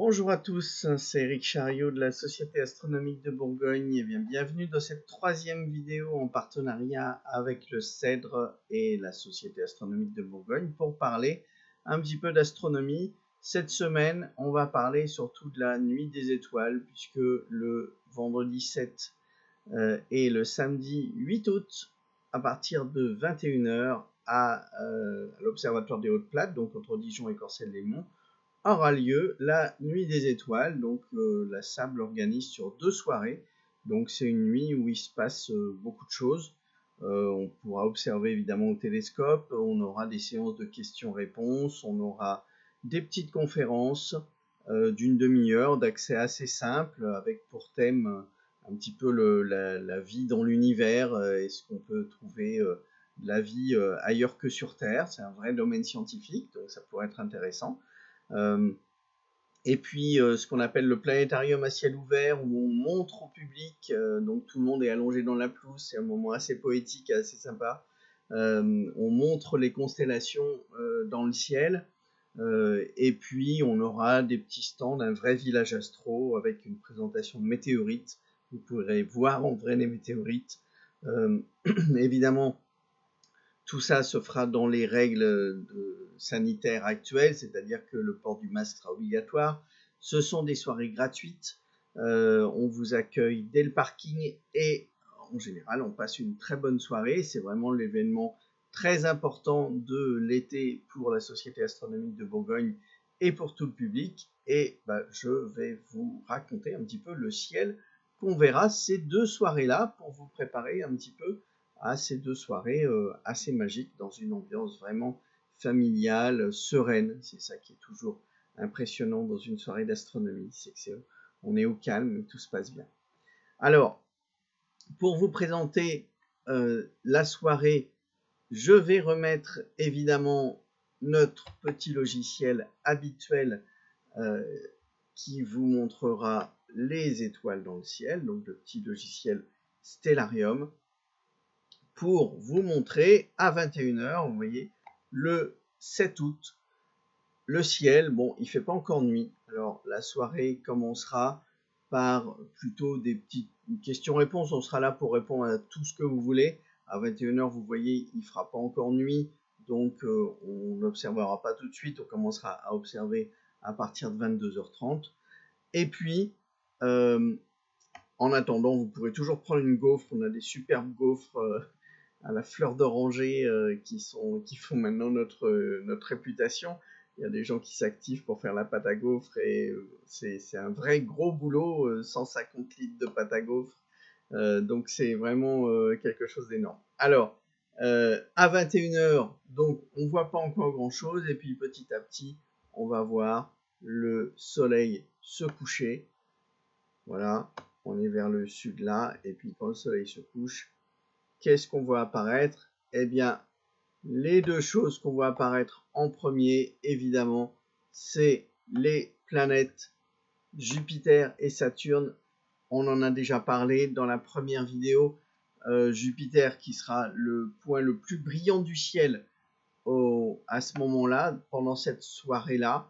Bonjour à tous, c'est Eric Chariot de la Société Astronomique de Bourgogne et bienvenue dans cette troisième vidéo en partenariat avec le CEDRE et la Société Astronomique de Bourgogne pour parler un petit peu d'astronomie. Cette semaine, on va parler surtout de la nuit des étoiles puisque le vendredi 7 et le samedi 8 août à partir de 21 h à l'Observatoire des Hautes-Plates, donc entre Dijon et Corcelles-les-Monts, aura lieu la nuit des étoiles. Donc la SAB l'organise sur 2 soirées. Donc c'est une nuit où il se passe beaucoup de choses. On pourra observer évidemment au télescope, on aura des séances de questions-réponses, on aura des petites conférences d'une demi-heure d'accès assez simple avec pour thème un petit peu la vie dans l'univers. Est-ce qu'on peut trouver de la vie ailleurs que sur Terre? C'est un vrai domaine scientifique, donc ça pourrait être intéressant. Et puis ce qu'on appelle le planétarium à ciel ouvert, où on montre au public, donc tout le monde est allongé dans la pelouse, c'est un moment assez poétique, assez sympa. On montre les constellations dans le ciel, et puis on aura des petits stands, un vrai village astro avec une présentation de météorites. Vous pourrez voir en vrai les météorites. Évidemment, tout ça se fera dans les règles sanitaires actuelles, c'est-à-dire que le port du masque sera obligatoire. Ce sont des soirées gratuites. On vous accueille dès le parking et en général, on passe une très bonne soirée. C'est vraiment l'événement très important de l'été pour la Société Astronomique de Bourgogne et pour tout le public. Et je vais vous raconter un petit peu le ciel qu'on verra ces 2 soirées-là pour vous préparer un petit peu à ces 2 soirées assez magiques dans une ambiance vraiment familiale, sereine. C'est ça qui est toujours impressionnant dans une soirée d'astronomie, c'est que on est au calme et tout se passe bien. Alors, pour vous présenter la soirée, je vais remettre évidemment notre petit logiciel habituel qui vous montrera les étoiles dans le ciel, donc le petit logiciel Stellarium, pour vous montrer à 21 h, vous voyez, le 7 août, le ciel, bon, il ne fait pas encore nuit. Alors, la soirée commencera par plutôt des petites questions-réponses. On sera là pour répondre à tout ce que vous voulez. À 21 h, vous voyez, il ne fera pas encore nuit, donc on n'observera pas tout de suite. On commencera à observer à partir de 22 h 30. Et puis, en attendant, vous pourrez toujours prendre une gaufre. On a des superbes gaufres à la fleur d'oranger qui font maintenant notre réputation. Il y a des gens qui s'activent pour faire la pâte à gaufres et c'est un vrai gros boulot, 150 litres de pâte à gaufres. Donc c'est vraiment quelque chose d'énorme. Alors, à 21 h, donc on ne voit pas encore grand-chose et puis petit à petit, on va voir le soleil se coucher. Voilà, on est vers le sud là, et puis quand le soleil se couche, qu'est-ce qu'on voit apparaître? Eh bien, les 2 choses qu'on voit apparaître en premier, évidemment, c'est les planètes Jupiter et Saturne. On en a déjà parlé dans la première vidéo. Jupiter qui sera le point le plus brillant du ciel à ce moment-là, pendant cette soirée-là,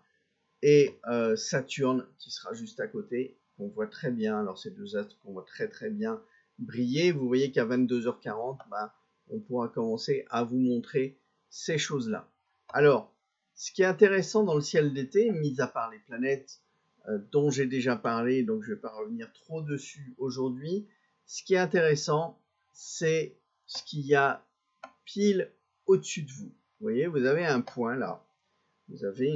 et Saturne qui sera juste à côté, qu'on voit très bien. Alors ces 2 astres qu'on voit très très bien briller. Vous voyez qu'à 22 h 40, on pourra commencer à vous montrer ces choses-là. Alors, ce qui est intéressant dans le ciel d'été, mis à part les planètes dont j'ai déjà parlé, donc je ne vais pas revenir trop dessus aujourd'hui, ce qui est intéressant, c'est ce qu'il y a pile au-dessus de vous. Vous voyez, vous avez un point là. Vous avez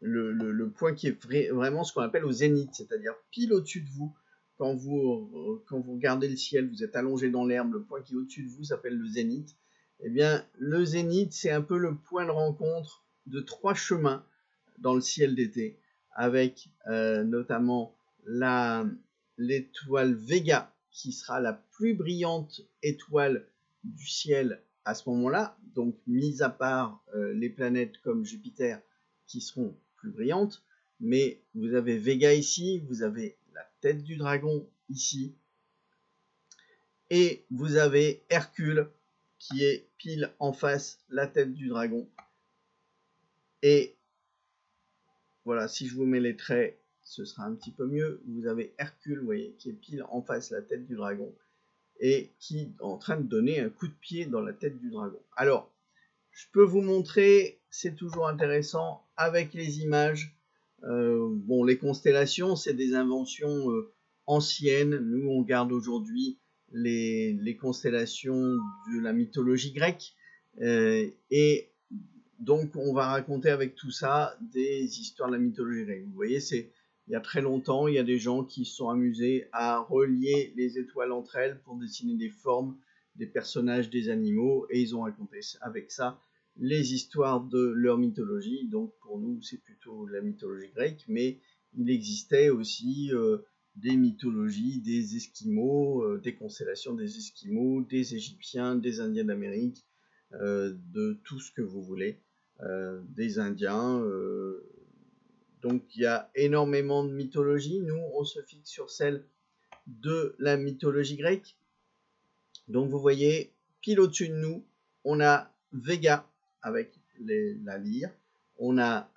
le point qui est vraiment ce qu'on appelle au zénith, c'est-à-dire pile au-dessus de vous. Quand vous regardez le ciel, vous êtes allongé dans l'herbe, le point qui est au-dessus de vous s'appelle le zénith. Eh bien, le zénith, c'est un peu le point de rencontre de 3 chemins dans le ciel d'été, avec notamment l'étoile Vega, qui sera la plus brillante étoile du ciel à ce moment-là, donc mis à part les planètes comme Jupiter qui seront plus brillantes, mais vous avez Vega ici, vous avez la tête du dragon ici, et vous avez Hercule qui est pile en face la tête du dragon. Et voilà, si je vous mets les traits, ce sera un petit peu mieux. Vous avez Hercule, vous voyez, qui est pile en face de la tête du dragon et qui est en train de donner un coup de pied dans la tête du dragon. Alors, je peux vous montrer, c'est toujours intéressant, avec les images. Bon, les constellations, c'est des inventions anciennes. Nous, on garde aujourd'hui les constellations de la mythologie grecque. Et donc, on va raconter avec tout ça des histoires de la mythologie grecque. Vous voyez, il y a très longtemps, il y a des gens qui se sont amusés à relier les étoiles entre elles pour dessiner des formes, des personnages, des animaux, et ils ont raconté avec ça les histoires de leur mythologie. Donc pour nous, c'est plutôt la mythologie grecque, mais il existait aussi des mythologies des Esquimaux, des constellations des Esquimaux, des Égyptiens, des Indiens d'Amérique, de tout ce que vous voulez, des Indiens. Donc il y a énormément de mythologies. Nous, on se fixe sur celle de la mythologie grecque. Donc vous voyez, pile au-dessus de nous, on a Vega avec la lyre, on a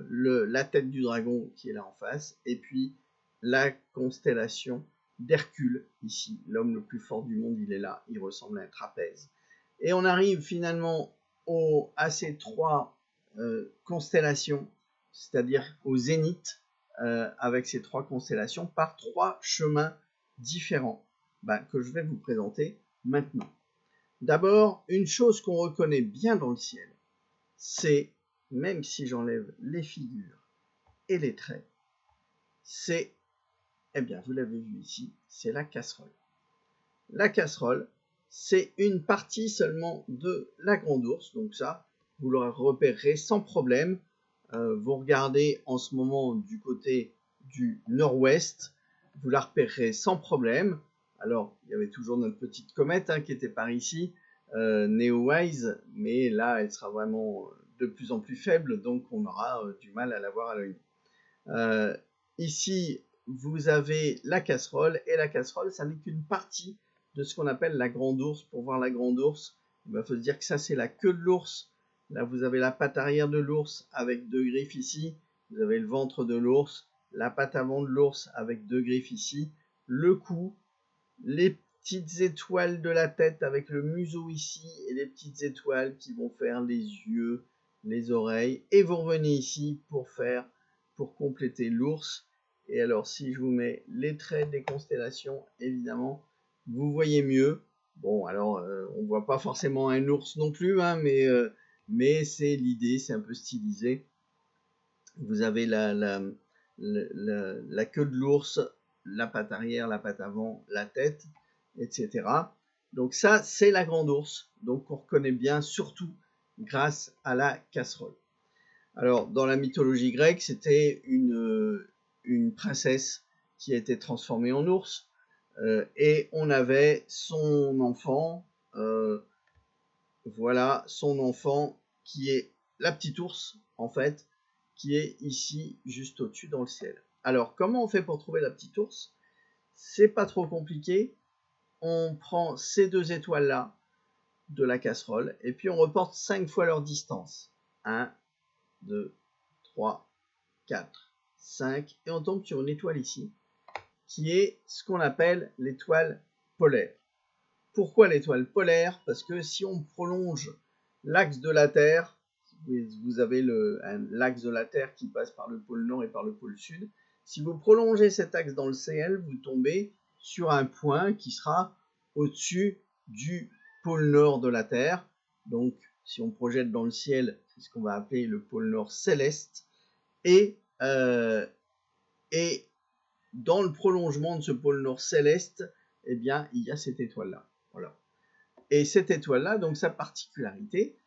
la tête du dragon qui est là en face, et puis la constellation d'Hercule, ici, l'homme le plus fort du monde, il est là, il ressemble à un trapèze. Et on arrive finalement à ces trois constellations, c'est-à-dire au zénith, avec ces trois constellations, par trois chemins différents que je vais vous présenter maintenant. D'abord, une chose qu'on reconnaît bien dans le ciel, c'est, même si j'enlève les figures et les traits, c'est, eh bien, vous l'avez vu ici, c'est la casserole. La casserole, c'est une partie seulement de la grande ours, donc ça, vous le repérerez sans problème. Vous regardez en ce moment du côté du nord-ouest, vous la repérerez sans problème. Alors, il y avait toujours notre petite comète qui était par ici, Neowise, mais là, elle sera vraiment de plus en plus faible, donc on aura du mal à la voir à l'œil. Ici, vous avez la casserole, et la casserole, ça n'est qu'une partie de ce qu'on appelle la grande ours. Pour voir la grande ours, il faut se dire que ça, c'est la queue de l'ours. Là, vous avez la patte arrière de l'ours avec deux griffes ici. Vous avez le ventre de l'ours, la patte avant de l'ours avec deux griffes ici, le cou, les petites étoiles de la tête avec le museau ici et les petites étoiles qui vont faire les yeux, les oreilles. Et vous revenez ici pour compléter l'ours. Et alors, si je vous mets les traits des constellations, évidemment, vous voyez mieux. Bon, alors, on ne voit pas forcément un ours non plus, mais c'est l'idée, c'est un peu stylisé. Vous avez la queue de l'ours, la patte arrière, la patte avant, la tête, etc. Donc ça, c'est la grande ours, donc on reconnaît bien, surtout grâce à la casserole. Alors, dans la mythologie grecque, c'était une princesse qui a été transformée en ours, et on avait son enfant, voilà, son enfant qui est la petite ours, en fait, qui est ici, juste au-dessus dans le ciel. Alors, comment on fait pour trouver la petite ours? C'est pas trop compliqué. On prend ces deux étoiles-là de la casserole, et puis on reporte 5 fois leur distance. 1, 2, 3, 4, 5, et on tombe sur une étoile ici, qui est ce qu'on appelle l'étoile polaire. Pourquoi l'étoile polaire? Parce que si on prolonge l'axe de la Terre, vous avez l'axe de la Terre qui passe par le pôle nord et par le pôle sud. Si vous prolongez cet axe dans le ciel, vous tombez sur un point qui sera au-dessus du pôle nord de la Terre. Donc, si on projette dans le ciel, c'est ce qu'on va appeler le pôle nord céleste. Et dans le prolongement de ce pôle nord céleste, eh bien, il y a cette étoile-là. Voilà. Et cette étoile-là, donc sa particularité,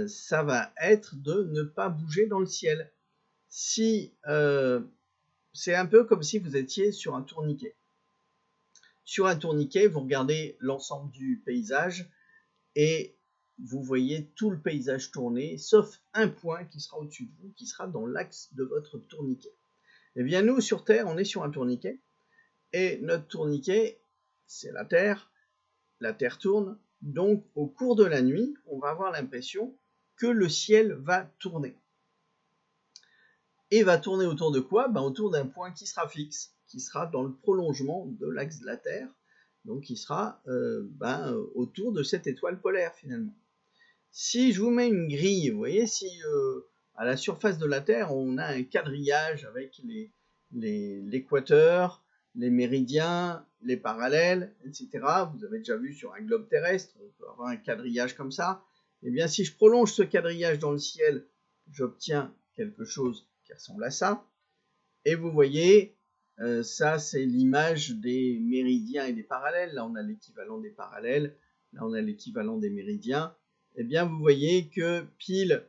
ça va être de ne pas bouger dans le ciel. C'est un peu comme si vous étiez sur un tourniquet. Sur un tourniquet, vous regardez l'ensemble du paysage et vous voyez tout le paysage tourner, sauf un point qui sera au-dessus de vous, qui sera dans l'axe de votre tourniquet. Eh bien, nous, sur Terre, on est sur un tourniquet, et notre tourniquet, c'est la Terre tourne, donc au cours de la nuit, on va avoir l'impression que le ciel va tourner. et va tourner autour de quoi? Ben, autour d'un point qui sera fixe, qui sera dans le prolongement de l'axe de la Terre, donc qui sera autour de cette étoile polaire finalement. Si je vous mets une grille, vous voyez, si à la surface de la Terre, on a un quadrillage avec l'équateur, les méridiens, les parallèles, etc. Vous avez déjà vu sur un globe terrestre, on peut avoir un quadrillage comme ça. Eh bien, si je prolonge ce quadrillage dans le ciel, j'obtiens quelque chose qui ressemble à ça. Et vous voyez, ça c'est l'image des méridiens et des parallèles. Là, on a l'équivalent des parallèles. Là, on a l'équivalent des méridiens. Eh bien, vous voyez que pile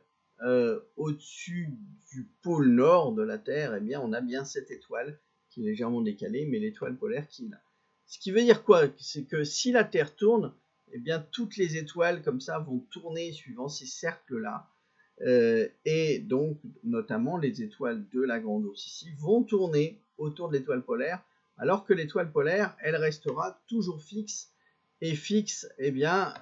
au-dessus du pôle nord de la Terre, eh bien, on a bien cette étoile qui est légèrement décalée, mais l'étoile polaire qui est là. Ce qui veut dire quoi? C'est que si la Terre tourne, eh bien, toutes les étoiles comme ça vont tourner suivant ces cercles-là. Et donc, notamment, les étoiles de la Grande Ourse ici vont tourner autour de l'étoile polaire, alors que l'étoile polaire, elle restera toujours fixe, et fixe, eh bien,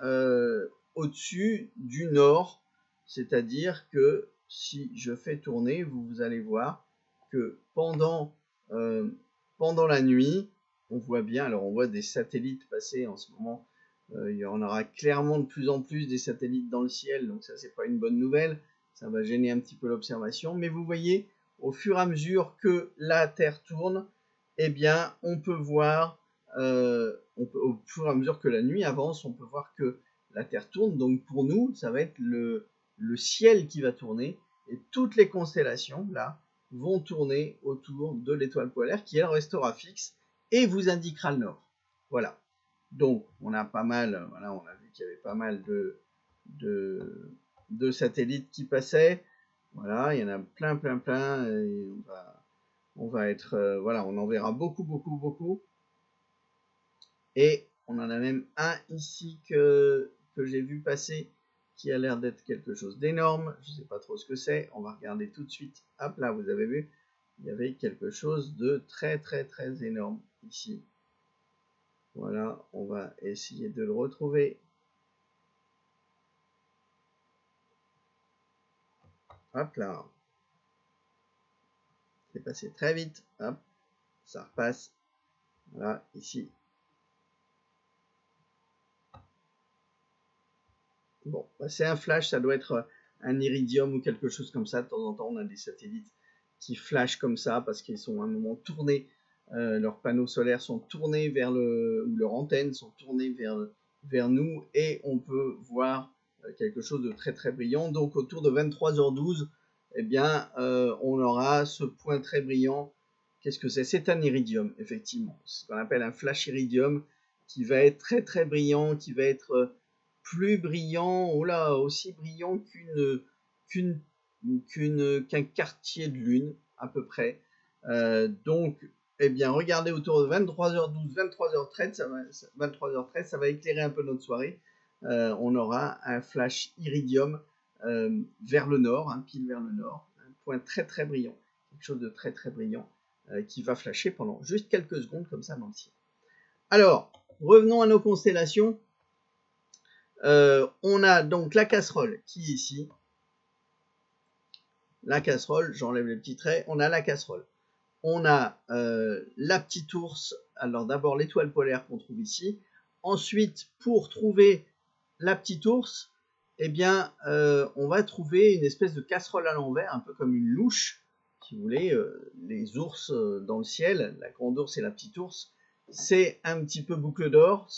au-dessus du nord, c'est-à-dire que si je fais tourner, vous allez voir que pendant la nuit, on voit bien, alors on voit des satellites passer en ce moment, il y en aura clairement de plus en plus des satellites dans le ciel, donc ça c'est pas une bonne nouvelle, ça va gêner un petit peu l'observation, mais vous voyez, au fur et à mesure que la Terre tourne, eh bien on peut voir, au fur et à mesure que la nuit avance, on peut voir que la Terre tourne, donc pour nous, ça va être le ciel qui va tourner, et toutes les constellations, là, vont tourner autour de l'étoile polaire, qui elle restera fixe, et vous indiquera le nord. Voilà. Donc, on a pas mal, voilà, on a vu qu'il y avait pas mal de satellites qui passaient. Voilà, il y en a plein, et on va être, voilà, on en verra beaucoup. Et on en a même un ici que j'ai vu passer qui a l'air d'être quelque chose d'énorme. Je ne sais pas trop ce que c'est. On va regarder tout de suite. Hop là, vous avez vu, il y avait quelque chose de très énorme ici. Voilà, on va essayer de le retrouver. Hop là. C'est passé très vite. Hop, ça repasse. Voilà, ici. Bon, c'est un flash, ça doit être un iridium ou quelque chose comme ça. De temps en temps, on a des satellites qui flashent comme ça parce qu'ils sont à un moment tournés. Leurs panneaux solaires sont tournés vers ou leurs antennes sont tournées vers nous et on peut voir quelque chose de très brillant. Donc autour de 23h12, eh bien, on aura ce point très brillant. Qu'est-ce que c'est? C'est un iridium, effectivement. C'est ce qu'on appelle un flash iridium qui va être très brillant, qui va être plus brillant, oh là, aussi brillant qu'un quartier de lune, à peu près. Donc, eh bien, regardez autour de 23h12, 23h13, ça va éclairer un peu notre soirée. On aura un flash iridium vers le nord, pile vers le nord, un point très brillant, quelque chose de très brillant qui va flasher pendant juste quelques secondes comme ça dans le ciel. Alors, revenons à nos constellations. On a donc la casserole qui est ici. La casserole, j'enlève les petits traits. On a la casserole. On a la petite ours. Alors d'abord l'étoile polaire qu'on trouve ici. Ensuite, pour trouver la petite ours, eh bien, on va trouver une espèce de casserole à l'envers, un peu comme une louche. Si vous voulez, les ours dans le ciel, la grande ours et la petite ours, c'est un petit peu boucle d'or.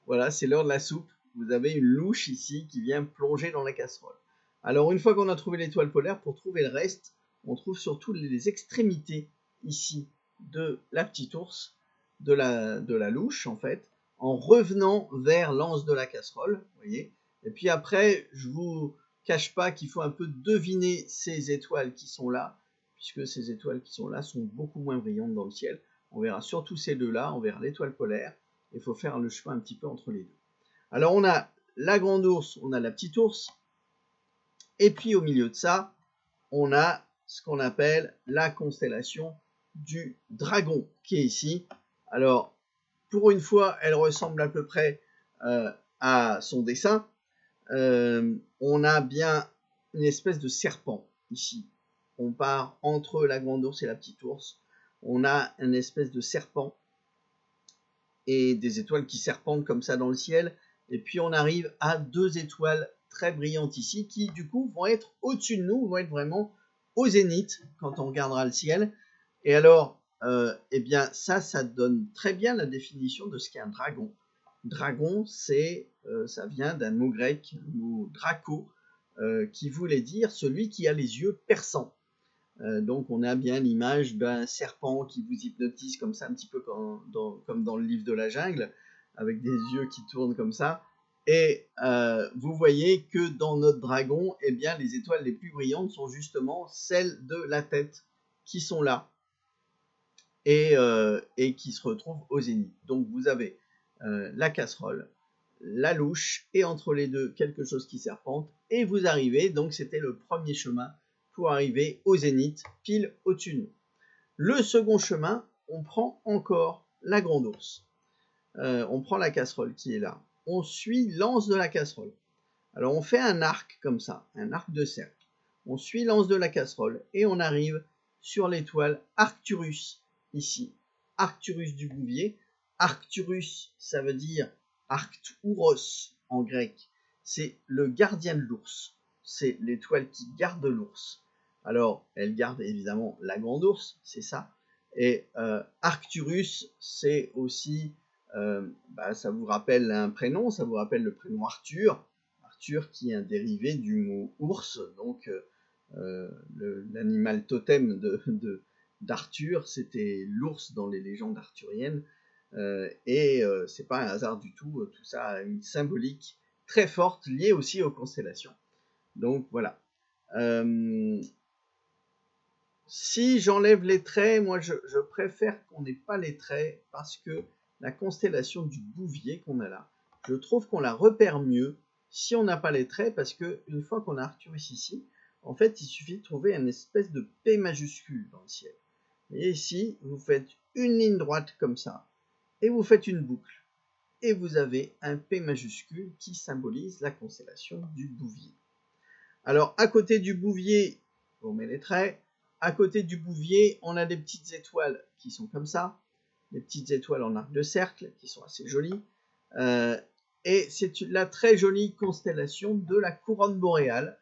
Voilà, c'est l'heure de la soupe. Vous avez une louche ici qui vient plonger dans la casserole. Alors, une fois qu'on a trouvé l'étoile polaire, pour trouver le reste, on trouve surtout les extrémités ici de la petite ours, de la louche en fait, en revenant vers l'anse de la casserole, vous voyez. Et puis après, je vous cache pas qu'il faut un peu deviner ces étoiles qui sont là, puisque ces étoiles qui sont là sont beaucoup moins brillantes dans le ciel. On verra surtout ces deux-là, on verra l'étoile polaire. Il faut faire le choix un petit peu entre les deux. Alors on a la grande ours, on a la petite ours, et puis au milieu de ça, on a ce qu'on appelle la constellation du dragon, qui est ici. Alors, pour une fois, elle ressemble à peu près à son dessin. On a bien une espèce de serpent ici. on part entre la grande ours et la petite ours. On a une espèce de serpent et des étoiles qui serpentent comme ça dans le ciel. Et puis on arrive à 2 étoiles très brillantes ici qui du coup vont être au-dessus de nous, vont être vraiment au zénith quand on regardera le ciel. Et alors, eh bien ça donne très bien la définition de ce qu'est un dragon. Dragon, ça vient d'un mot grec, le mot draco, qui voulait dire celui qui a les yeux perçants. Donc on a bien l'image d'un serpent qui vous hypnotise comme ça, un petit peu comme dans le livre de la jungle, avec des yeux qui tournent comme ça. Et vous voyez que dans notre dragon, eh bien, les étoiles les plus brillantes sont justement celles de la tête, qui sont là, et qui se retrouvent au zénith. Donc vous avez la casserole, la louche, et entre les deux, quelque chose qui serpente, et vous arrivez, donc c'était le premier chemin, pour arriver au zénith, pile au-dessus de nous. Le second chemin, on prend encore la grande ours. On prend la casserole qui est là. On suit l'anse de la casserole. Alors on fait un arc comme ça, un arc de cercle. On suit l'anse de la casserole et on arrive sur l'étoile Arcturus, ici. Arcturus du Bouvier. Arcturus, ça veut dire Arcturos en grec. C'est le gardien de l'ours. C'est l'étoile qui garde l'ours. Alors, elle garde évidemment la grande ours, c'est ça. Et Arcturus, c'est aussi, ça vous rappelle un prénom, ça vous rappelle le prénom Arthur. Arthur qui est un dérivé du mot ours, donc l'animal totem d'Arthur, c'était l'ours dans les légendes arthuriennes. C'est pas un hasard du tout, tout ça a une symbolique très forte liée aussi aux constellations. Donc voilà. Si j'enlève les traits, moi je préfère qu'on n'ait pas les traits parce que la constellation du Bouvier qu'on a là, je trouve qu'on la repère mieux si on n'a pas les traits, parce que une fois qu'on a Arcturus ici, en fait il suffit de trouver une espèce de P majuscule dans le ciel. Et ici, vous faites une ligne droite comme ça, et vous faites une boucle, et vous avez un P majuscule qui symbolise la constellation du Bouvier. Alors à côté du Bouvier, on met les traits. À côté du Bouvier, on a des petites étoiles qui sont comme ça, des petites étoiles en arc de cercle qui sont assez jolies. Et c'est la très jolie constellation de la couronne boréale.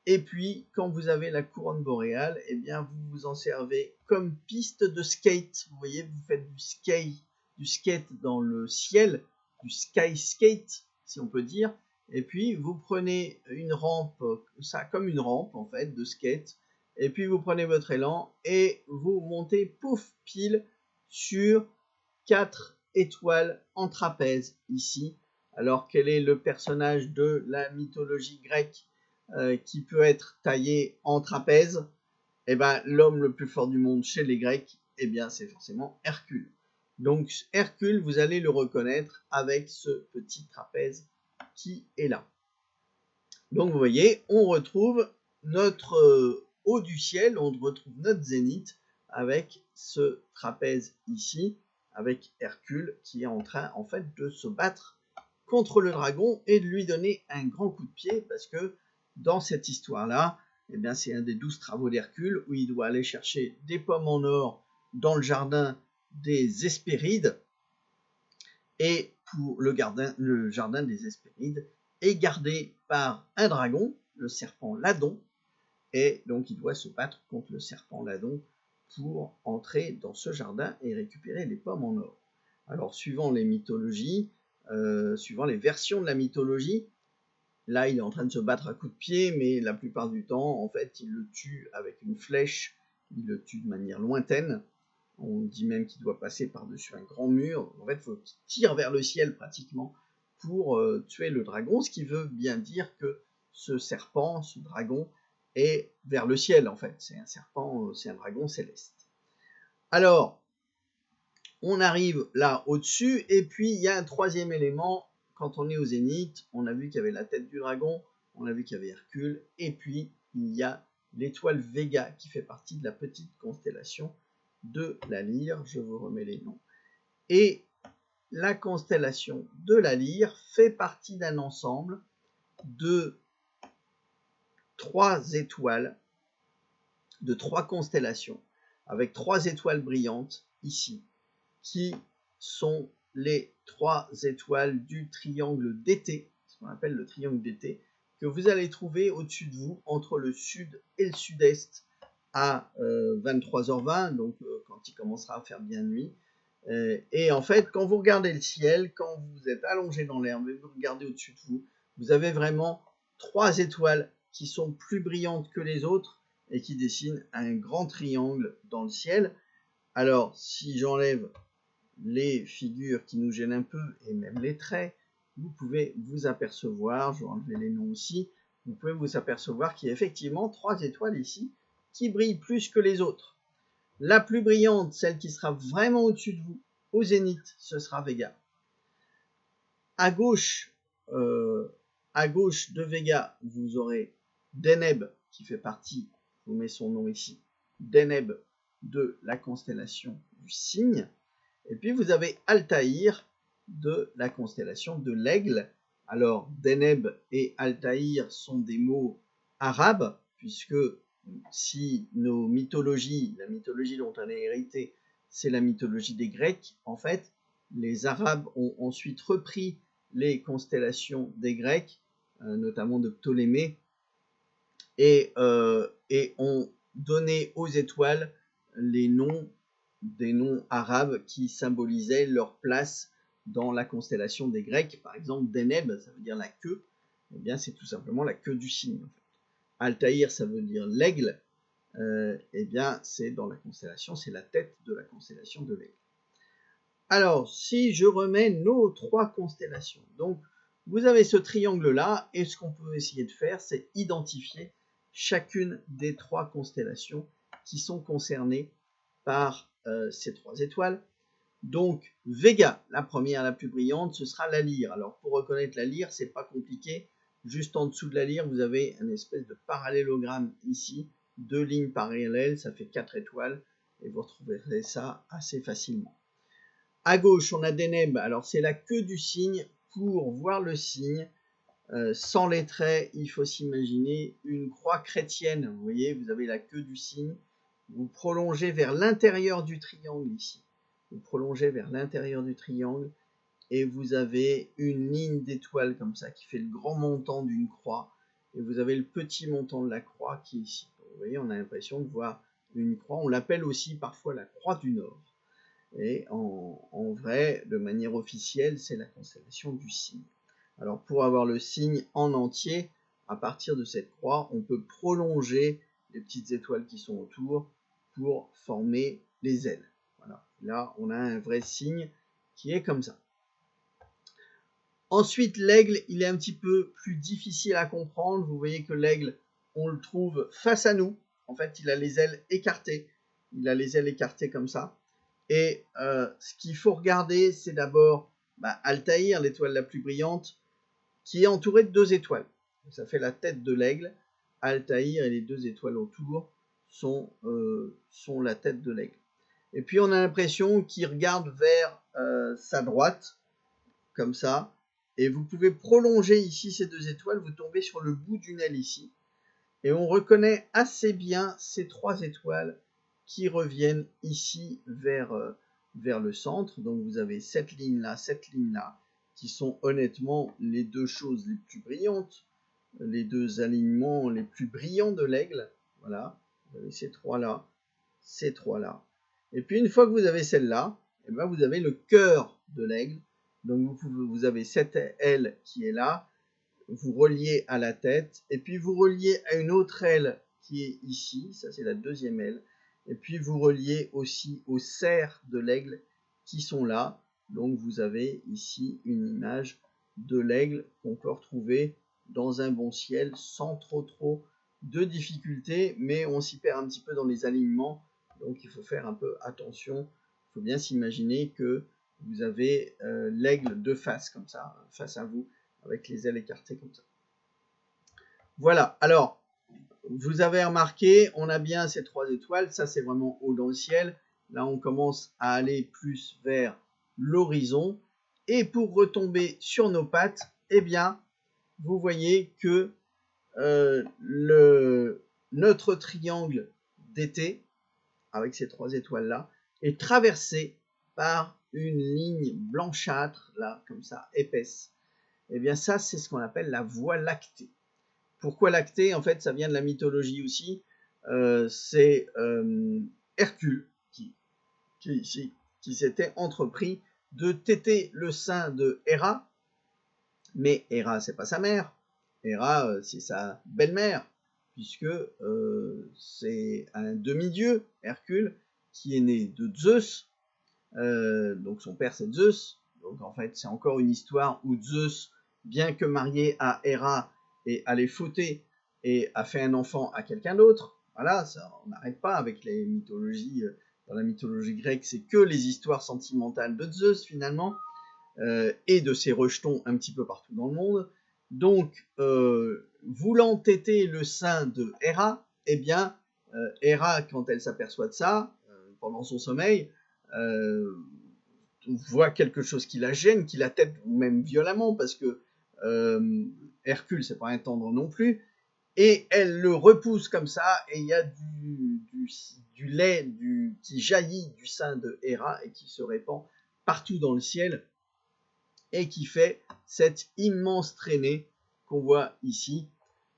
Et puis, quand vous avez la couronne boréale, eh bien, vous vous en servez comme piste de skate. Vous voyez, vous faites du skate dans le ciel, du sky skate, si on peut dire. Et puis, vous prenez une rampe, ça comme une rampe, en fait, de skate. Et puis, vous prenez votre élan et vous montez, pouf, pile, sur 4 étoiles en trapèze, ici. Alors, quel est le personnage de la mythologie grecque qui peut être taillé en trapèze? Eh ben, l'homme le plus fort du monde chez les Grecs, eh bien, c'est forcément Hercule. Donc, Hercule, vous allez le reconnaître avec ce petit trapèze qui est là. Donc, vous voyez, on retrouve notre haut du ciel, on retrouve notre zénith avec ce trapèze ici, avec Hercule qui est en train, en fait, de se battre contre le dragon et de lui donner un grand coup de pied, parce que dans cette histoire-là, eh bien, c'est un des 12 travaux d'Hercule où il doit aller chercher des pommes en or dans le jardin des Hespérides. Et pour le jardin des Hespérides est gardé par un dragon, le serpent Ladon, et donc il doit se battre contre le serpent Ladon pour entrer dans ce jardin et récupérer les pommes en or. Alors, suivant les mythologies, suivant les versions de la mythologie, là, il est en train de se battre à coups de pied, mais la plupart du temps, en fait, il le tue avec une flèche, il le tue de manière lointaine. On dit même qu'il doit passer par-dessus un grand mur. En fait, il faut qu'il tire vers le ciel pratiquement pour tuer le dragon, ce qui veut bien dire que ce serpent, ce dragon, est vers le ciel, en fait. C'est un serpent, c'est un dragon céleste. Alors, on arrive là au-dessus, et puis il y a un troisième élément. Quand on est au zénith, on a vu qu'il y avait la tête du dragon, on a vu qu'il y avait Hercule, et puis il y a l'étoile Véga qui fait partie de la petite constellation de la Lyre. Je vous remets les noms. Et la constellation de la Lyre fait partie d'un ensemble de 3 étoiles de 3 constellations avec 3 étoiles brillantes ici, qui sont les 3 étoiles du triangle d'été, ce qu'on appelle le triangle d'été, que vous allez trouver au-dessus de vous entre le sud et le sud-est à 23h20, donc quand il commencera à faire bien nuit. Et en fait, quand vous regardez le ciel, quand vous êtes allongé dans l'herbe et vous regardez au-dessus de vous, vous avez vraiment 3 étoiles qui sont plus brillantes que les autres et qui dessinent un grand triangle dans le ciel. Alors, si j'enlève les figures qui nous gênent un peu et même les traits, vous pouvez vous apercevoir, je vais enlever les noms aussi, vous pouvez vous apercevoir qu'il y a effectivement 3 étoiles ici qui brillent plus que les autres. La plus brillante, celle qui sera vraiment au-dessus de vous, au zénith, ce sera Vega. À gauche de Vega, vous aurez Deneb, qui fait partie, je vous mets son nom ici, Deneb de la constellation du Cygne. Et puis vous avez Altaïr de la constellation de l'Aigle. Alors, Deneb et Altaïr sont des mots arabes, puisque si nos mythologies, la mythologie dont on a hérité, c'est la mythologie des Grecs, en fait, les Arabes ont ensuite repris les constellations des Grecs, notamment de Ptolémée, et ont donné aux étoiles les noms, des noms arabes qui symbolisaient leur place dans la constellation des Grecs. Par exemple, Deneb, ça veut dire la queue, eh bien c'est tout simplement la queue du cygne. En fait. Altaïr, ça veut dire l'aigle, eh bien c'est dans la constellation, c'est la tête de la constellation de l'aigle. Alors, si je remets nos 3 constellations, donc vous avez ce triangle-là, et ce qu'on peut essayer de faire, c'est identifier chacune des 3 constellations qui sont concernées par ces 3 étoiles. Donc, Vega, la première, la plus brillante, ce sera la lyre. Alors, pour reconnaître la lyre, c'est pas compliqué. Juste en dessous de la lyre, vous avez une espèce de parallélogramme ici, 2 lignes parallèles, ça fait 4 étoiles, et vous retrouverez ça assez facilement. À gauche, on a Deneb, alors c'est la queue du cygne. Pour voir le cygne, sans les traits, il faut s'imaginer une croix chrétienne. Vous voyez, vous avez la queue du cygne, vous prolongez vers l'intérieur du triangle ici. Vous prolongez vers l'intérieur du triangle et vous avez une ligne d'étoiles comme ça qui fait le grand montant d'une croix. Et vous avez le petit montant de la croix qui est ici. Vous voyez, on a l'impression de voir une croix. On l'appelle aussi parfois la croix du Nord. Et en vrai, de manière officielle, c'est la constellation du cygne. Alors pour avoir le cygne en entier, à partir de cette croix, on peut prolonger les petites étoiles qui sont autour pour former les ailes. Voilà. Là, on a un vrai cygne qui est comme ça. Ensuite, l'aigle, il est un petit peu plus difficile à comprendre. Vous voyez que l'aigle, on le trouve face à nous. En fait, il a les ailes écartées. Il a les ailes écartées comme ça. Et ce qu'il faut regarder, c'est d'abord Altaïr, l'étoile la plus brillante, qui est entourée de 2 étoiles. Ça fait la tête de l'aigle. Altaïr et les 2 étoiles autour sont la tête de l'aigle. Et puis on a l'impression qu'il regarde vers sa droite, comme ça. Et vous pouvez prolonger ici ces 2 étoiles, vous tombez sur le bout d'une aile ici. Et on reconnaît assez bien ces 3 étoiles qui reviennent ici vers le centre. Donc vous avez cette ligne-là, qui sont honnêtement les 2 choses les plus brillantes, les 2 alignements les plus brillants de l'aigle. Voilà, vous avez ces 3-là, ces 3-là. Et puis une fois que vous avez celle-là, eh ben vous avez le cœur de l'aigle. Donc vous avez cette aile qui est là, vous reliez à la tête, et puis vous reliez à une autre aile qui est ici, ça c'est la 2e aile, et puis vous reliez aussi aux serres de l'aigle qui sont là. Donc vous avez ici une image de l'aigle qu'on peut retrouver dans un bon ciel sans trop de difficultés, mais on s'y perd un petit peu dans les alignements, donc il faut faire un peu attention. Il faut bien s'imaginer que vous avez l'aigle de face comme ça, face à vous, avec les ailes écartées comme ça. Voilà, alors, vous avez remarqué, on a bien ces 3 étoiles, ça c'est vraiment haut dans le ciel. Là, on commence à aller plus vers l'horizon. Et pour retomber sur nos pattes, eh bien, vous voyez que notre triangle d'été, avec ces 3 étoiles-là, est traversé par une ligne blanchâtre, là, comme ça, épaisse. Eh bien ça, c'est ce qu'on appelle la Voie lactée. Pourquoi lactée? En fait, ça vient de la mythologie aussi. C'est Hercule qui s'était entrepris de téter le sein de Héra. Mais Héra, c'est pas sa mère. Héra, c'est sa belle-mère, puisque c'est un demi-dieu, Hercule, qui est né de Zeus. Donc son père, c'est Zeus. Donc en fait, c'est encore une histoire où Zeus, bien que marié à Héra, est allé fauter et a fait un enfant à quelqu'un d'autre. Voilà, ça, on n'arrête pas avec les mythologies. Dans la mythologie grecque, c'est que les histoires sentimentales de Zeus, finalement. Et de ses rejetons un petit peu partout dans le monde. Donc, voulant téter le sein de Héra, eh bien, Héra, quand elle s'aperçoit de ça, pendant son sommeil, voit quelque chose qui la gêne, qui la tète même violemment, parce que Hercule, c'est pas un tendre non plus, et elle le repousse comme ça, et il y a du lait qui jaillit du sein de Héra et qui se répand partout dans le ciel, et qui fait cette immense traînée qu'on voit ici.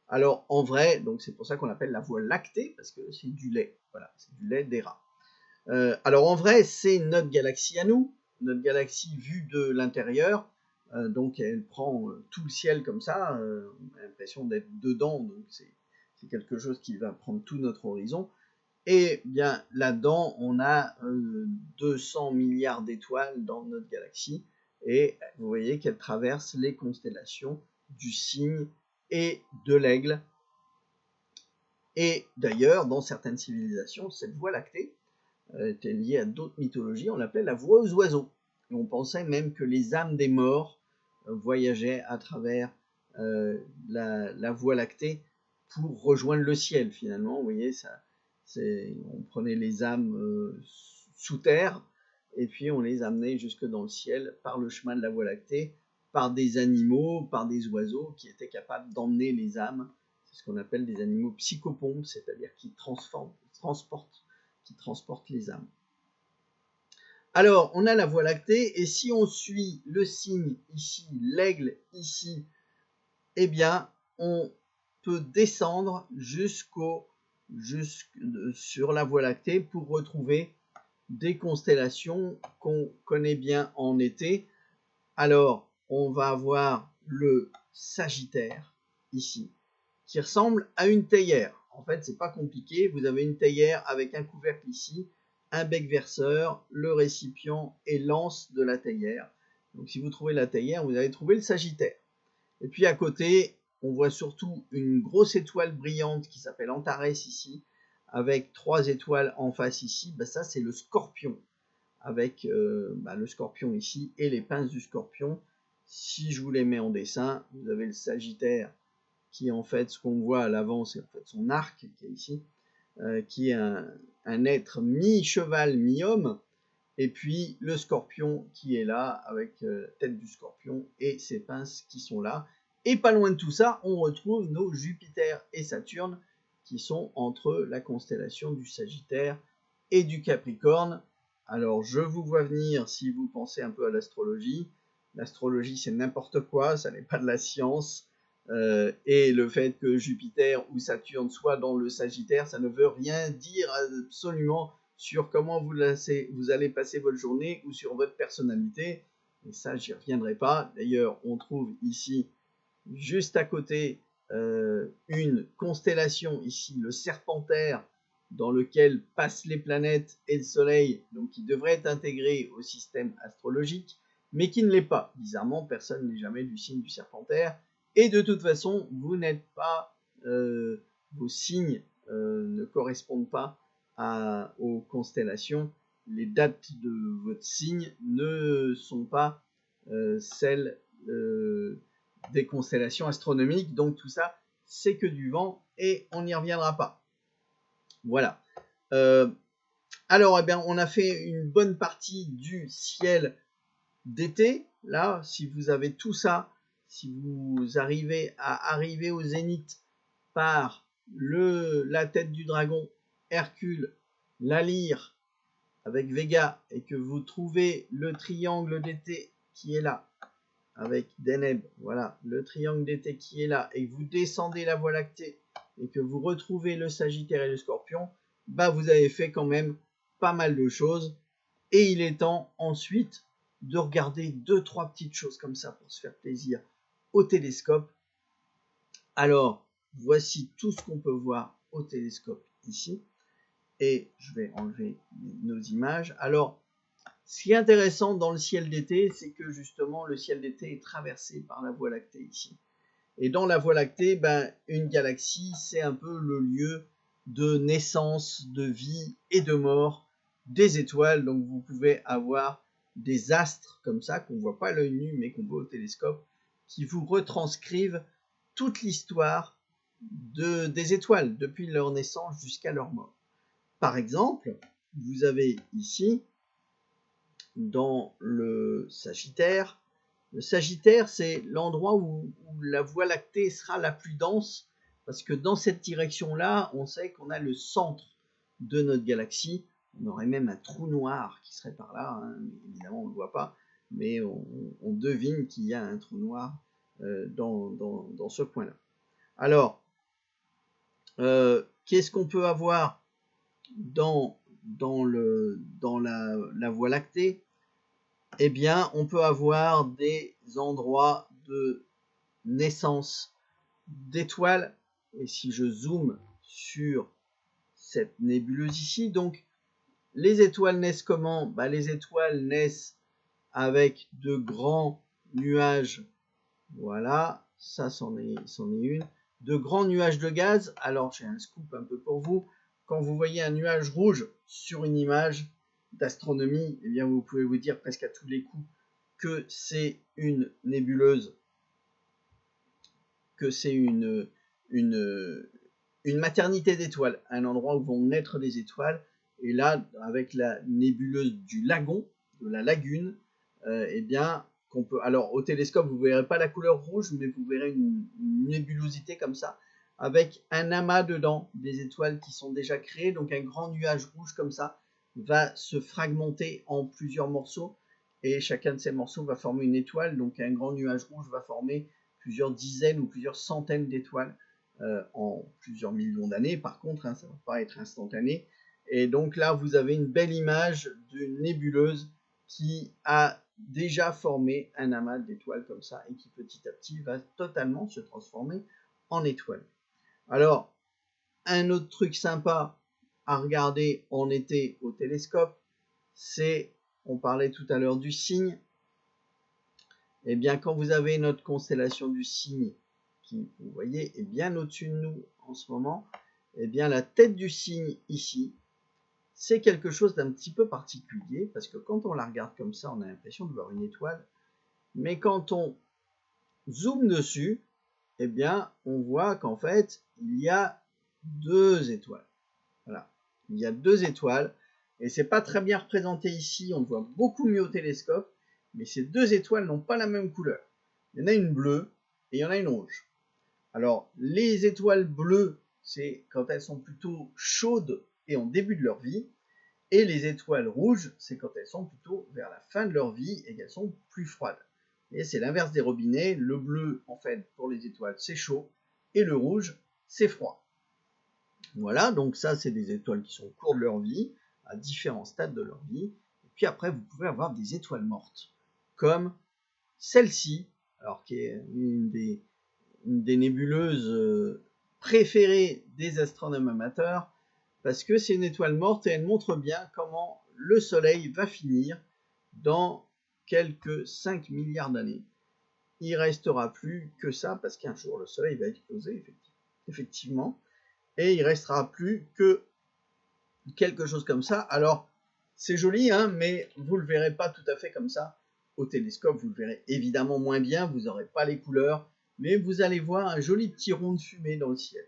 Alors en vrai, donc c'est pour ça qu'on appelle la Voie lactée, parce que c'est du lait, voilà, c'est du lait d'Héra. Alors en vrai, c'est notre galaxie à nous, notre galaxie vue de l'intérieur, donc elle prend tout le ciel comme ça, on a l'impression d'être dedans, donc c'est quelque chose qui va prendre tout notre horizon. Et bien là-dedans, on a 200 milliards d'étoiles dans notre galaxie, et vous voyez qu'elle traverse les constellations du Cygne et de l'Aigle. Et d'ailleurs, dans certaines civilisations, cette Voie lactée était liée à d'autres mythologies, on l'appelait la Voie aux oiseaux. Et on pensait même que les âmes des morts voyageaient à travers la Voie lactée pour rejoindre le ciel, finalement. Vous voyez, on prenait les âmes sous terre, et puis on les amenait jusque dans le ciel par le chemin de la Voie lactée, par des animaux, par des oiseaux qui étaient capables d'emmener les âmes. C'est ce qu'on appelle des animaux psychopompes, c'est-à-dire qui transportent les âmes. Alors, on a la Voie lactée, et si on suit le Cygne ici, l'Aigle ici, eh bien, on peut descendre sur la Voie lactée pour retrouver des constellations qu'on connaît bien en été. Alors, on va avoir le Sagittaire ici, qui ressemble à une théière. En fait, c'est pas compliqué. Vous avez une théière avec un couvercle ici, un bec verseur, le récipient et l'anse de la théière. Donc, si vous trouvez la théière, vous allez trouver le Sagittaire. Et puis à côté, on voit surtout une grosse étoile brillante qui s'appelle Antares ici, avec 3 étoiles en face ici. Ben ça, c'est le Scorpion, avec le Scorpion ici et les pinces du Scorpion. Si je vous les mets en dessin, vous avez le Sagittaire qui est en fait ce qu'on voit à l'avant, c'est en fait son arc qui est ici, qui est un être mi-cheval, mi-homme, et puis le Scorpion qui est là avec la tête du Scorpion et ses pinces qui sont là. Et pas loin de tout ça, on retrouve nos Jupiter et Saturne qui sont entre la constellation du Sagittaire et du Capricorne. Alors je vous vois venir si vous pensez un peu à l'astrologie. L'astrologie, c'est n'importe quoi, ça n'est pas de la science. Et le fait que Jupiter ou Saturne soit dans le Sagittaire, ça ne veut rien dire absolument sur comment vous allez passer votre journée ou sur votre personnalité. Et ça, j'y reviendrai pas. D'ailleurs, on trouve ici, juste à côté, une constellation, ici, le Serpentaire, dans lequel passent les planètes et le Soleil, donc qui devrait être intégré au système astrologique, mais qui ne l'est pas. Bizarrement, personne n'est jamais du signe du Serpentaire. Et de toute façon, vous n'êtes pas, vos signes ne correspondent pas aux constellations. Les dates de votre signe ne sont pas celles des constellations astronomiques. Donc tout ça, c'est que du vent et on n'y reviendra pas. Voilà. Alors, eh bien, on a fait une bonne partie du ciel d'été. Là, si vous avez tout ça, si vous arrivez à arriver au zénith par la tête du dragon Hercule, la Lyre avec Vega et que vous trouvez le triangle d'été qui est là, avec Deneb, voilà, le triangle d'été qui est là, et que vous descendez la Voie lactée et que vous retrouvez le Sagittaire et le Scorpion, bah vous avez fait quand même pas mal de choses. Et il est temps ensuite de regarder 2-3 petites choses comme ça pour se faire plaisir au télescope. Alors, voici tout ce qu'on peut voir au télescope ici. Et je vais enlever nos images. Alors, ce qui est intéressant dans le ciel d'été, c'est que justement le ciel d'été est traversé par la Voie lactée ici. Et dans la Voie lactée, une galaxie, c'est un peu le lieu de naissance, de vie et de mort des étoiles. Donc vous pouvez avoir des astres comme ça, qu'on ne voit pas à l'œil nu, mais qu'on voit au télescope, qui vous retranscrivent toute l'histoire des étoiles, depuis leur naissance jusqu'à leur mort. Par exemple, vous avez ici, dans le Sagittaire, c'est l'endroit où la Voie lactée sera la plus dense, parce que dans cette direction-là, on sait qu'on a le centre de notre galaxie. On aurait même un trou noir qui serait par là, hein. Évidemment on ne le voit pas, mais on devine qu'il y a un trou noir dans ce coin-là. Alors, qu'est-ce qu'on peut avoir dans la Voie lactée? Eh bien, on peut avoir des endroits de naissance d'étoiles. Et si je zoome sur cette nébuleuse ici, donc les étoiles naissent comment? Les étoiles naissent avec de grands nuages. Voilà, ça c'en est une. De grands nuages de gaz. Alors, j'ai un scoop un peu pour vous. Quand vous voyez un nuage rouge sur une image d'astronomie, eh bien, vous pouvez vous dire presque à tous les coups que c'est une nébuleuse, que c'est une maternité d'étoiles, un endroit où vont naître des étoiles. Et là, avec la nébuleuse du lagon, de la lagune, eh bien, qu'on peut. Alors, au télescope, vous ne verrez pas la couleur rouge, mais vous verrez une nébulosité comme ça, avec un amas dedans, des étoiles qui sont déjà créées. Donc, un grand nuage rouge comme ça va se fragmenter en plusieurs morceaux. Et chacun de ces morceaux va former une étoile. Donc, un grand nuage rouge va former plusieurs dizaines ou plusieurs centaines d'étoiles en plusieurs millions d'années. Par contre, ça ne va pas être instantané. Et donc là, vous avez une belle image d'une nébuleuse qui a déjà formé un amas d'étoiles comme ça et qui petit à petit va totalement se transformer en étoile. Alors, un autre truc sympa à regarder en été au télescope, c'est, on parlait tout à l'heure du cygne, et bien quand vous avez notre constellation du cygne qui, vous voyez, est bien au-dessus de nous en ce moment, et bien la tête du cygne ici, c'est quelque chose d'un petit peu particulier, parce que quand on la regarde comme ça, on a l'impression de voir une étoile, mais quand on zoome dessus, eh bien, on voit qu'en fait, il y a deux étoiles. Voilà, il y a deux étoiles, et c'est pas très bien représenté ici, on le voit beaucoup mieux au télescope, mais ces deux étoiles n'ont pas la même couleur. Il y en a une bleue, et il y en a une rouge. Alors, les étoiles bleues, c'est quand elles sont plutôt chaudes et en début de leur vie, et les étoiles rouges, c'est quand elles sont plutôt vers la fin de leur vie et qu'elles sont plus froides. Et c'est l'inverse des robinets, le bleu, en fait, pour les étoiles, c'est chaud, et le rouge, c'est froid. Voilà, donc ça, c'est des étoiles qui sont au cours de leur vie, à différents stades de leur vie. Et puis après, vous pouvez avoir des étoiles mortes, comme celle-ci, alors qui est une des nébuleuses préférées des astronomes amateurs, parce que c'est une étoile morte et elle montre bien comment le Soleil va finir dans quelques 5 milliards d'années. Il ne restera plus que ça, parce qu'un jour le Soleil va exploser, effectivement, et il ne restera plus que quelque chose comme ça. Alors, c'est joli, hein, mais vous ne le verrez pas tout à fait comme ça au télescope. Vous le verrez évidemment moins bien, vous n'aurez pas les couleurs, mais vous allez voir un joli petit rond de fumée dans le ciel.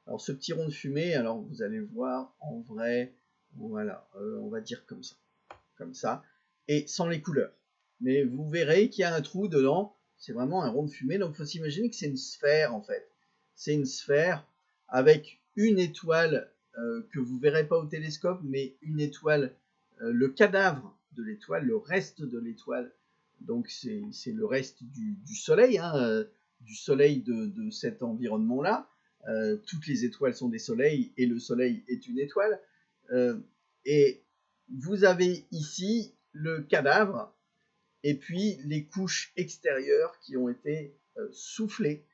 Alors ce petit rond de fumée, alors vous allez voir en vrai, voilà, on va dire comme ça, et sans les couleurs. Mais vous verrez qu'il y a un trou dedans, c'est vraiment un rond de fumée, donc il faut s'imaginer que c'est une sphère en fait. C'est une sphère avec une étoile que vous ne verrez pas au télescope, mais une étoile, le cadavre de l'étoile, le reste de l'étoile, donc c'est le reste du Soleil, hein, du Soleil de cet environnement-là. Toutes les étoiles sont des soleils et le Soleil est une étoile. Et vous avez ici le cadavre et puis les couches extérieures qui ont été soufflées,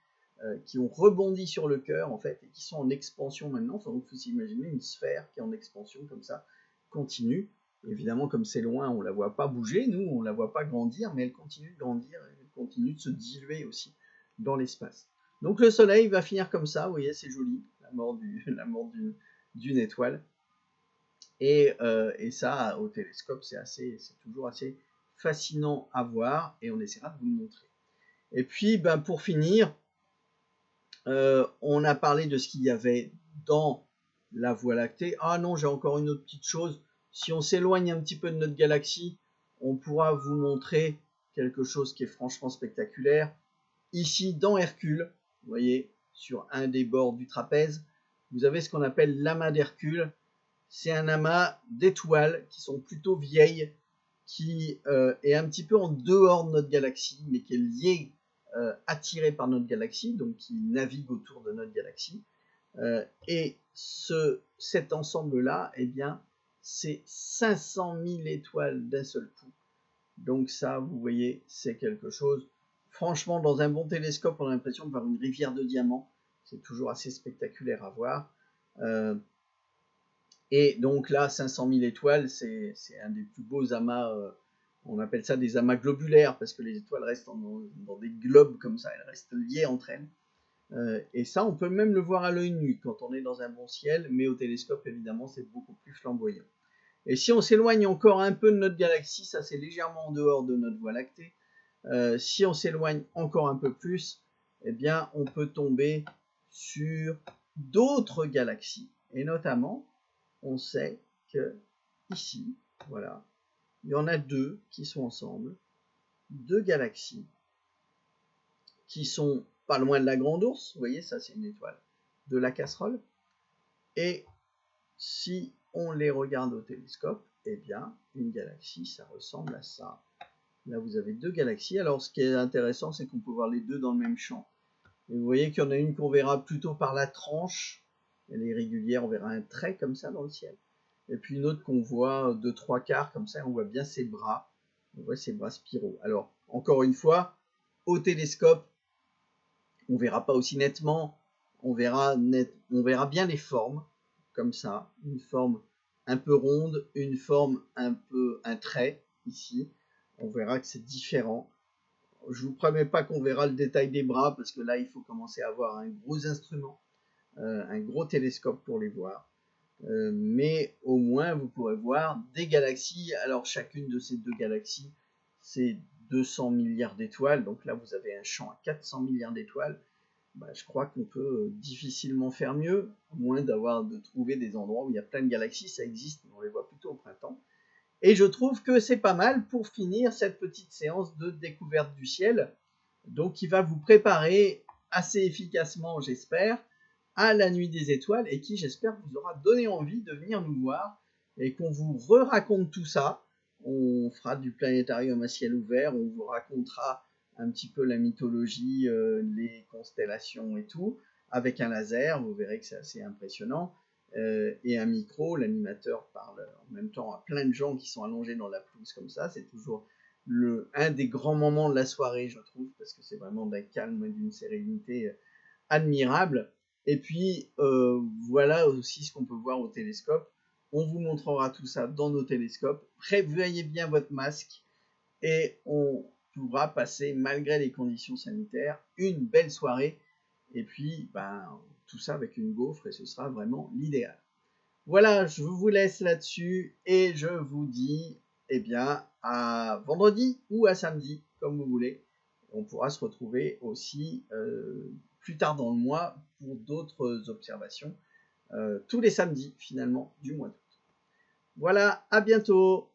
qui ont rebondi sur le cœur en fait et qui sont en expansion maintenant. Enfin, vous pouvez imaginer une sphère qui est en expansion comme ça, continue. Évidemment, comme c'est loin, on ne la voit pas bouger, nous, on ne la voit pas grandir, mais elle continue de grandir, elle continue de se diluer aussi dans l'espace. Donc le Soleil va finir comme ça, vous voyez, c'est joli, la mort d'une étoile. Et ça, au télescope, c'est toujours assez fascinant à voir, et on essaiera de vous le montrer. Et puis, ben, pour finir, on a parlé de ce qu'il y avait dans la Voie lactée. Ah non, j'ai encore une autre petite chose. Si on s'éloigne un petit peu de notre galaxie, on pourra vous montrer quelque chose qui est franchement spectaculaire. Ici, dans Hercule, vous voyez, sur un des bords du trapèze, vous avez ce qu'on appelle l'amas d'Hercule. C'est un amas d'étoiles qui sont plutôt vieilles, qui est un petit peu en dehors de notre galaxie, mais qui est lié, attiré par notre galaxie, donc qui navigue autour de notre galaxie. Et cet ensemble-là, eh bien, c'est 500 000 étoiles d'un seul coup. Donc ça, vous voyez, c'est quelque chose. Franchement, dans un bon télescope, on a l'impression de voir une rivière de diamants. C'est toujours assez spectaculaire à voir. Et donc là, 500 000 étoiles, c'est un des plus beaux amas. On appelle ça des amas globulaires parce que les étoiles restent dans des globes comme ça, elles restent liées entre elles. Et ça, on peut même le voir à l'œil nu quand on est dans un bon ciel, mais au télescope, évidemment, c'est beaucoup plus flamboyant. Et si on s'éloigne encore un peu de notre galaxie, ça c'est légèrement en dehors de notre Voie lactée, si on s'éloigne encore un peu plus, eh bien, on peut tomber sur d'autres galaxies. Et notamment, on sait que ici, voilà, il y en a deux qui sont ensemble, deux galaxies qui sont pas loin de la Grande Ourse, vous voyez, ça c'est une étoile de la Casserole, et si on les regarde au télescope, eh bien, une galaxie, ça ressemble à ça. Là, vous avez deux galaxies. Alors, ce qui est intéressant, c'est qu'on peut voir les deux dans le même champ. Et vous voyez qu'il y en a une qu'on verra plutôt par la tranche. Elle est régulière, on verra un trait comme ça dans le ciel. Et puis une autre qu'on voit de 3/4, comme ça, on voit bien ses bras. On voit ses bras spiraux. Alors, encore une fois, au télescope, on ne verra pas aussi nettement. On verra bien les formes, comme ça. Une forme un peu ronde, une forme un trait, ici. On verra que c'est différent. Je ne vous promets pas qu'on verra le détail des bras, parce que là, il faut commencer à avoir un gros instrument, un gros télescope pour les voir. Mais au moins, vous pourrez voir des galaxies. Alors, chacune de ces deux galaxies, c'est 200 milliards d'étoiles. Donc là, vous avez un champ à 400 milliards d'étoiles. Bah, je crois qu'on peut difficilement faire mieux, à moins de trouver des endroits où il y a plein de galaxies. Ça existe, mais on les voit plutôt au printemps. Et je trouve que c'est pas mal pour finir cette petite séance de découverte du ciel, donc qui va vous préparer assez efficacement, j'espère, à la nuit des étoiles, et qui, j'espère, vous aura donné envie de venir nous voir, et qu'on vous raconte tout ça. On fera du planétarium à ciel ouvert, on vous racontera un petit peu la mythologie, les constellations et tout, avec un laser, vous verrez que c'est assez impressionnant. Et un micro, l'animateur parle en même temps à plein de gens qui sont allongés dans la pelouse comme ça. C'est toujours un des grands moments de la soirée, je trouve, parce que c'est vraiment d'un calme et d'une sérénité admirable. Et puis, voilà aussi ce qu'on peut voir au télescope. On vous montrera tout ça dans nos télescopes. Prévoyez bien votre masque et on pourra passer, malgré les conditions sanitaires, une belle soirée. Et puis, tout ça avec une gaufre, et ce sera vraiment l'idéal. Voilà, je vous laisse là-dessus, et je vous dis, eh bien, à vendredi ou à samedi, comme vous voulez. On pourra se retrouver aussi plus tard dans le mois pour d'autres observations, tous les samedis, finalement, du mois d'août. Voilà, à bientôt!